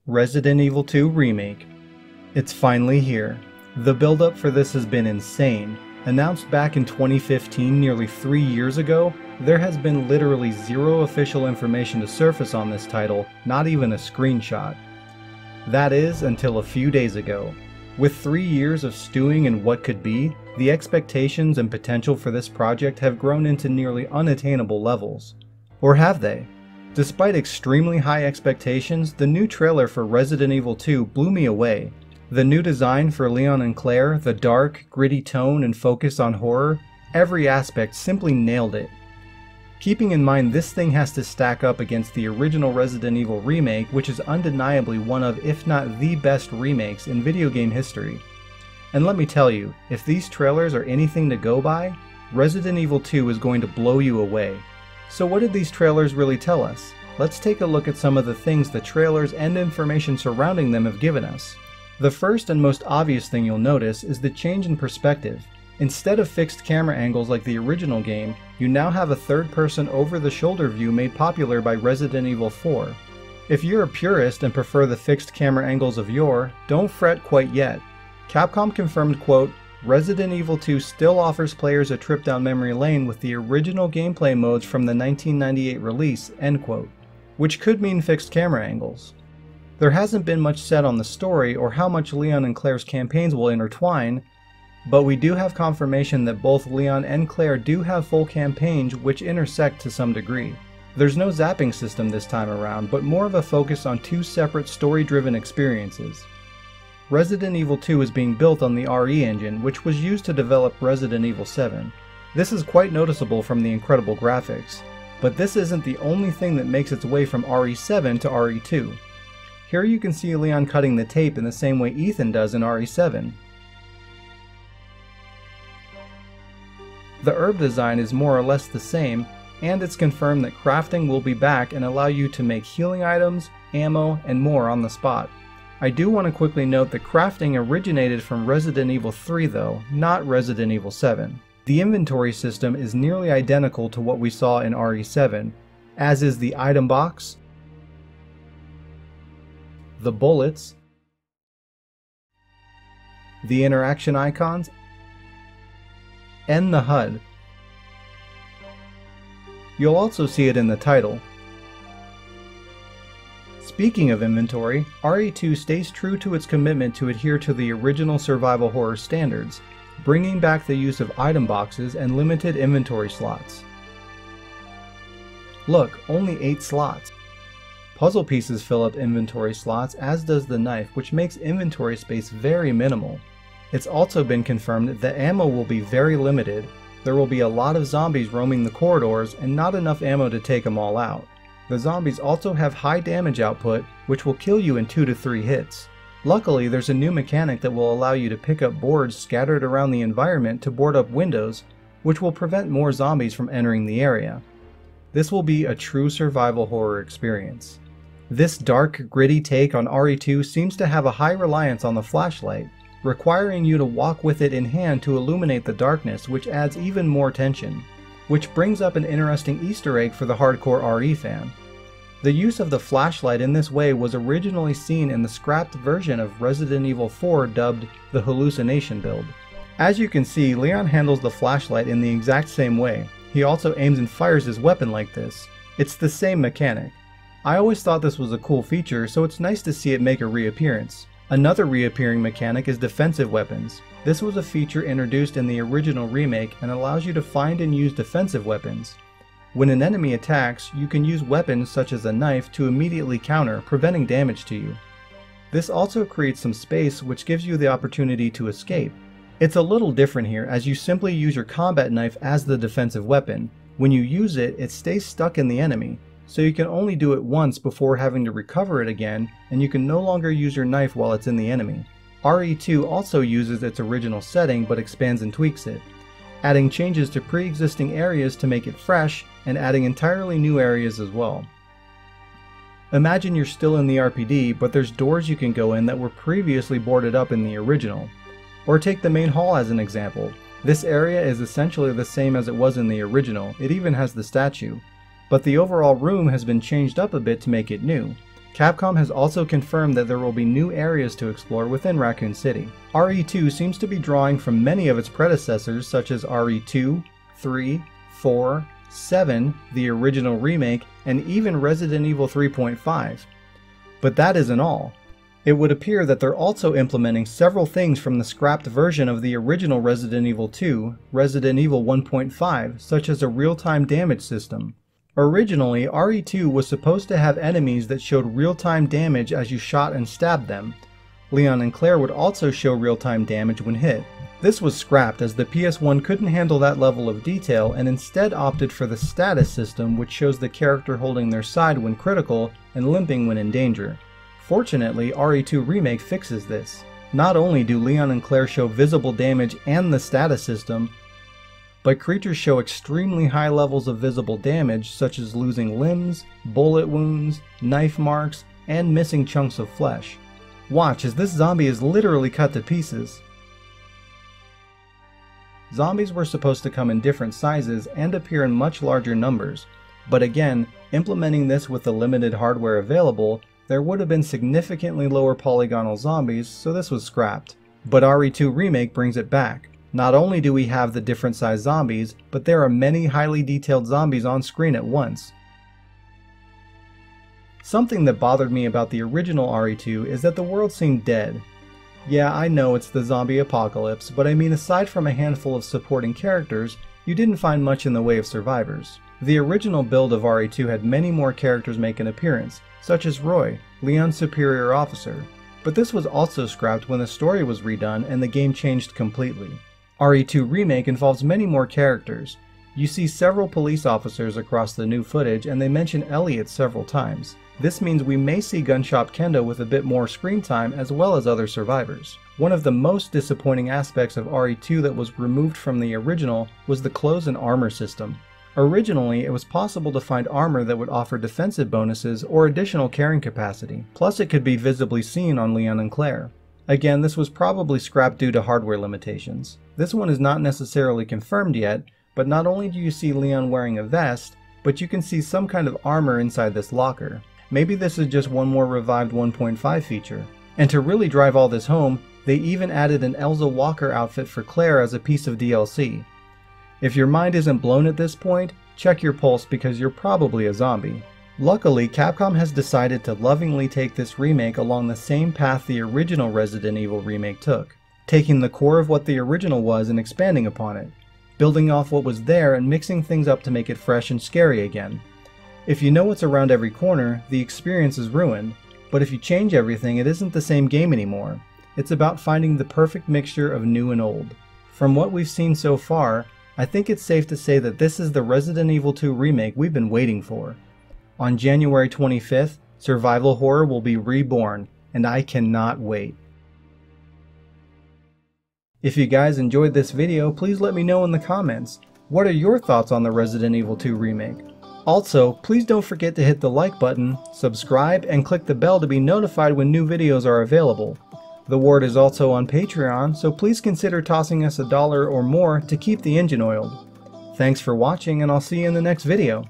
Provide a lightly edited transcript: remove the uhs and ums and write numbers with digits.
Resident Evil 2 Remake. It's finally here. The build-up for this has been insane. Announced back in 2015, nearly 3 years ago, there has been literally zero official information to surface on this title, not even a screenshot. That is, until a few days ago. With 3 years of stewing in what could be, the expectations and potential for this project have grown into nearly unattainable levels. Or have they? Despite extremely high expectations, the new trailer for Resident Evil 2 blew me away. The new design for Leon and Claire, the dark, gritty tone and focus on horror, every aspect simply nailed it. Keeping in mind this thing has to stack up against the original Resident Evil remake, which is undeniably one of, if not the best remakes in video game history. And let me tell you, if these trailers are anything to go by, Resident Evil 2 is going to blow you away. So what did these trailers really tell us? Let's take a look at some of the things the trailers and information surrounding them have given us. The first and most obvious thing you'll notice is the change in perspective. Instead of fixed camera angles like the original game, you now have a third-person over-the-shoulder view made popular by Resident Evil 4. If you're a purist and prefer the fixed camera angles of yore, don't fret quite yet. Capcom confirmed, quote, Resident Evil 2 still offers players a trip down memory lane with the original gameplay modes from the 1998 release, end quote, which could mean fixed camera angles. There hasn't been much said on the story or how much Leon and Claire's campaigns will intertwine, but we do have confirmation that both Leon and Claire do have full campaigns which intersect to some degree. There's no zapping system this time around, but more of a focus on two separate story-driven experiences. Resident Evil 2 is being built on the RE engine, which was used to develop Resident Evil 7. This is quite noticeable from the incredible graphics, but this isn't the only thing that makes its way from RE7 to RE2. Here you can see Leon cutting the tape in the same way Ethan does in RE7. The herb design is more or less the same, and it's confirmed that crafting will be back and allow you to make healing items, ammo, and more on the spot. I do want to quickly note that crafting originated from Resident Evil 3 though, not Resident Evil 7. The inventory system is nearly identical to what we saw in RE7, as is the item box, the bullets, the interaction icons, and the HUD. You'll also see it in the title. Speaking of inventory, RE2 stays true to its commitment to adhere to the original survival horror standards, bringing back the use of item boxes and limited inventory slots. Look, only 8 slots. Puzzle pieces fill up inventory slots, as does the knife, which makes inventory space very minimal. It's also been confirmed that ammo will be very limited. There will be a lot of zombies roaming the corridors and not enough ammo to take them all out. The zombies also have high damage output, which will kill you in 2 to 3 hits. Luckily, there's a new mechanic that will allow you to pick up boards scattered around the environment to board up windows, which will prevent more zombies from entering the area. This will be a true survival horror experience. This dark, gritty take on RE2 seems to have a high reliance on the flashlight, requiring you to walk with it in hand to illuminate the darkness, which adds even more tension. Which brings up an interesting Easter egg for the hardcore RE fan. The use of the flashlight in this way was originally seen in the scrapped version of Resident Evil 4 dubbed the hallucination build. As you can see, Leon handles the flashlight in the exact same way. He also aims and fires his weapon like this. It's the same mechanic. I always thought this was a cool feature, so it's nice to see it make a reappearance. Another reappearing mechanic is defensive weapons. This was a feature introduced in the original remake and allows you to find and use defensive weapons. When an enemy attacks, you can use weapons such as a knife to immediately counter, preventing damage to you. This also creates some space, which gives you the opportunity to escape. It's a little different here, as you simply use your combat knife as the defensive weapon. When you use it, it stays stuck in the enemy, so you can only do it once before having to recover it again, and you can no longer use your knife while it's in the enemy. RE2 also uses its original setting but expands and tweaks it, adding changes to pre-existing areas to make it fresh and adding entirely new areas as well. Imagine you're still in the RPD, but there's doors you can go in that were previously boarded up in the original. Or take the main hall as an example. This area is essentially the same as it was in the original, it even has the statue, but the overall room has been changed up a bit to make it new. Capcom has also confirmed that there will be new areas to explore within Raccoon City. RE2 seems to be drawing from many of its predecessors such as RE2, 3, 4, 7, the original remake, and even Resident Evil 3.5. But that isn't all. It would appear that they're also implementing several things from the scrapped version of the original Resident Evil 2, Resident Evil 1.5, such as a real-time damage system. Originally, RE2 was supposed to have enemies that showed real-time damage as you shot and stabbed them. Leon and Claire would also show real-time damage when hit. This was scrapped as the PS1 couldn't handle that level of detail and instead opted for the status system, which shows the character holding their side when critical and limping when in danger. Fortunately, RE2 Remake fixes this. Not only do Leon and Claire show visible damage and the status system, but creatures show extremely high levels of visible damage, such as losing limbs, bullet wounds, knife marks, and missing chunks of flesh. Watch as this zombie is literally cut to pieces. Zombies were supposed to come in different sizes and appear in much larger numbers, but again, implementing this with the limited hardware available, there would have been significantly lower polygonal zombies, so this was scrapped. But RE2 Remake brings it back. Not only do we have the different size zombies, but there are many highly detailed zombies on screen at once. Something that bothered me about the original RE2 is that the world seemed dead. Yeah, I know it's the zombie apocalypse, but I mean aside from a handful of supporting characters, you didn't find much in the way of survivors. The original build of RE2 had many more characters make an appearance, such as Roy, Leon's superior officer, but this was also scrapped when the story was redone and the game changed completely. RE2 Remake involves many more characters. You see several police officers across the new footage, and they mention Elliot several times. This means we may see Gunshop Kendo with a bit more screen time as well as other survivors. One of the most disappointing aspects of RE2 that was removed from the original was the clothes and armor system. Originally, it was possible to find armor that would offer defensive bonuses or additional carrying capacity, plus it could be visibly seen on Leon and Claire. Again, this was probably scrapped due to hardware limitations. This one is not necessarily confirmed yet, but not only do you see Leon wearing a vest, but you can see some kind of armor inside this locker. Maybe this is just one more revived 1.5 feature. And to really drive all this home, they even added an Elza Walker outfit for Claire as a piece of DLC. If your mind isn't blown at this point, check your pulse because you're probably a zombie. Luckily, Capcom has decided to lovingly take this remake along the same path the original Resident Evil remake took, taking the core of what the original was and expanding upon it, building off what was there and mixing things up to make it fresh and scary again. If you know what's around every corner, the experience is ruined, but if you change everything, it isn't the same game anymore. It's about finding the perfect mixture of new and old. From what we've seen so far, I think it's safe to say that this is the Resident Evil 2 remake we've been waiting for. On January 25th, survival horror will be reborn, and I cannot wait. If you guys enjoyed this video, please let me know in the comments. What are your thoughts on the Resident Evil 2 remake? Also, please don't forget to hit the like button, subscribe, and click the bell to be notified when new videos are available. The word is also on Patreon, so please consider tossing us $1 or more to keep the engine oiled. Thanks for watching, and I'll see you in the next video.